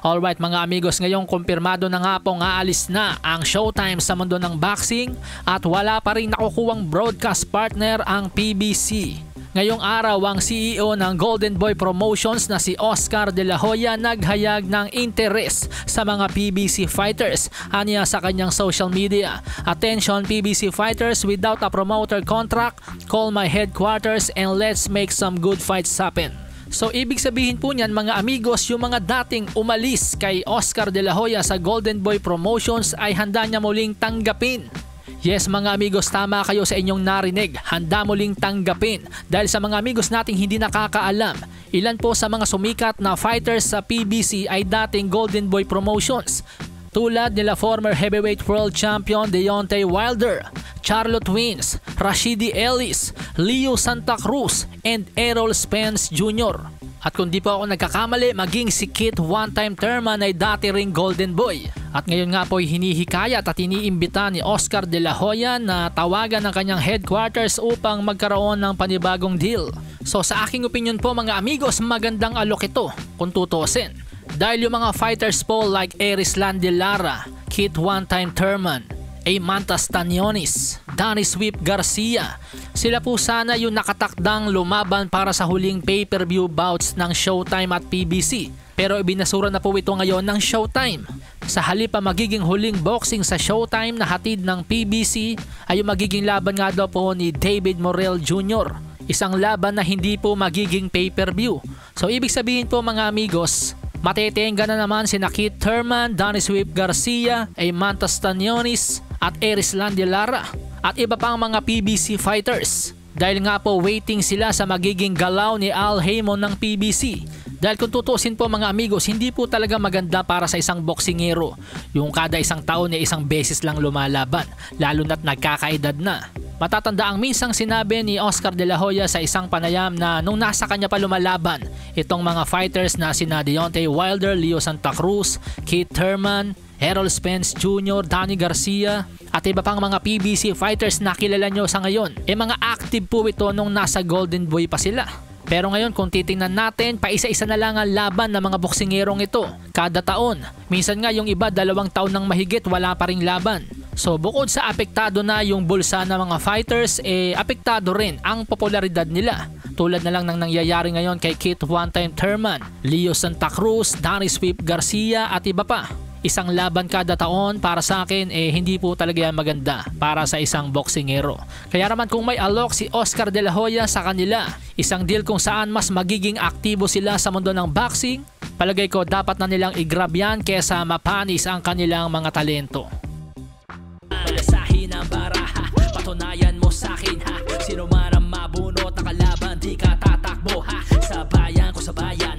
Alright mga amigos, ngayong kumpirmado na nga pong aalis na ang Showtime sa mundo ng boxing at wala pa rin nakukuhang broadcast partner ang PBC. Ngayong araw ang CEO ng Golden Boy Promotions na si Oscar De La Hoya naghayag ng interes sa mga PBC fighters. Aniya sa kanyang social media, "Attention PBC fighters without a promoter contract, call my headquarters and let's make some good fights happen." So ibig sabihin po niyan mga amigos, yung mga dating umalis kay Oscar De La Hoya sa Golden Boy Promotions ay handa niya muling tanggapin. Yes mga amigos, tama kayo sa inyong narinig, handa muling tanggapin. Dahil sa mga amigos nating hindi nakakaalam, ilan po sa mga sumikat na fighters sa PBC ay dating Golden Boy Promotions. Tulad nila former heavyweight world champion Deontay Wilder, Charlo Twins, Rashidi Ellis, Leo Santa Cruz, and Errol Spence Jr. At kung di po ako nagkakamali, maging si Kit one-time Thurman ay dati ring Golden Boy. At ngayon nga po ay hinihikayat at iniimbita ni Oscar De La Hoya na tawagan ng kanyang headquarters upang magkaroon ng panibagong deal. So sa aking opinion po mga amigos, magandang alok ito kung tutusin. Dahil yung mga fighters po like Erislan De Lara, Kit one-time Thurman, Mantas Tanyonis, Danny Sweep Garcia, sila po sana yung nakatakdang lumaban para sa huling pay-per-view bouts ng Showtime at PBC. Pero ibinasura na po ito ngayon ng Showtime. Sa halip pa magiging huling boxing sa Showtime na hatid ng PBC ay yung magiging laban nga daw po ni David Morrell Jr. Isang laban na hindi po magiging pay-per-view. So ibig sabihin po mga amigos, matetenga na naman si Kit Thurman, Danny Sweep Garcia, Mantas Tanyonis at Erislan De Lara at iba pang mga PBC fighters. Dahil nga po waiting sila sa magiging galaw ni Al Haymon ng PBC. Dahil kung tutusin po mga amigos, hindi po talaga maganda para sa isang boksingero yung kada isang taon ay isang beses lang lumalaban, lalo na't nagkakaedad na. Matatanda ang minsang sinabi ni Oscar De La Hoya sa isang panayam na nung nasa kanya pa lumalaban itong mga fighters na sina Deontay Wilder, Leo Santa Cruz, Kit Thurman, Errol Spence Jr., Danny Garcia at iba pang mga PBC fighters na kilala nyo sa ngayon, mga active po ito nung nasa Golden Boy pa sila. Pero ngayon kung titingnan natin, paisa-isa na lang ang laban ng mga boksingerong ito kada taon. Minsan nga yung iba 2 taon nang mahigit wala pa ring laban. So bukod sa apektado na yung bulsa ng mga fighters, apektado rin ang popularidad nila. Tulad na lang ng nangyayari ngayon kay Kit one-time Thurman, Leo Santa Cruz, Danny Sweep Garcia at iba pa. Isang laban kada taon para sa akin hindi po talaga yan maganda para sa isang boksingero. Kaya naman kung may alok si Oscar De La Hoya sa kanila, isang deal kung saan mas magiging aktibo sila sa mundo ng boxing, palagay ko dapat na nilang i-grab yan kesa mapanis ang kanilang mga talento. Palasahin ang baraha, patunayan mo sa akin ha, sino man ang mabunot na kalaban di ka tatakbo ha, sa bayan ko sa bayan,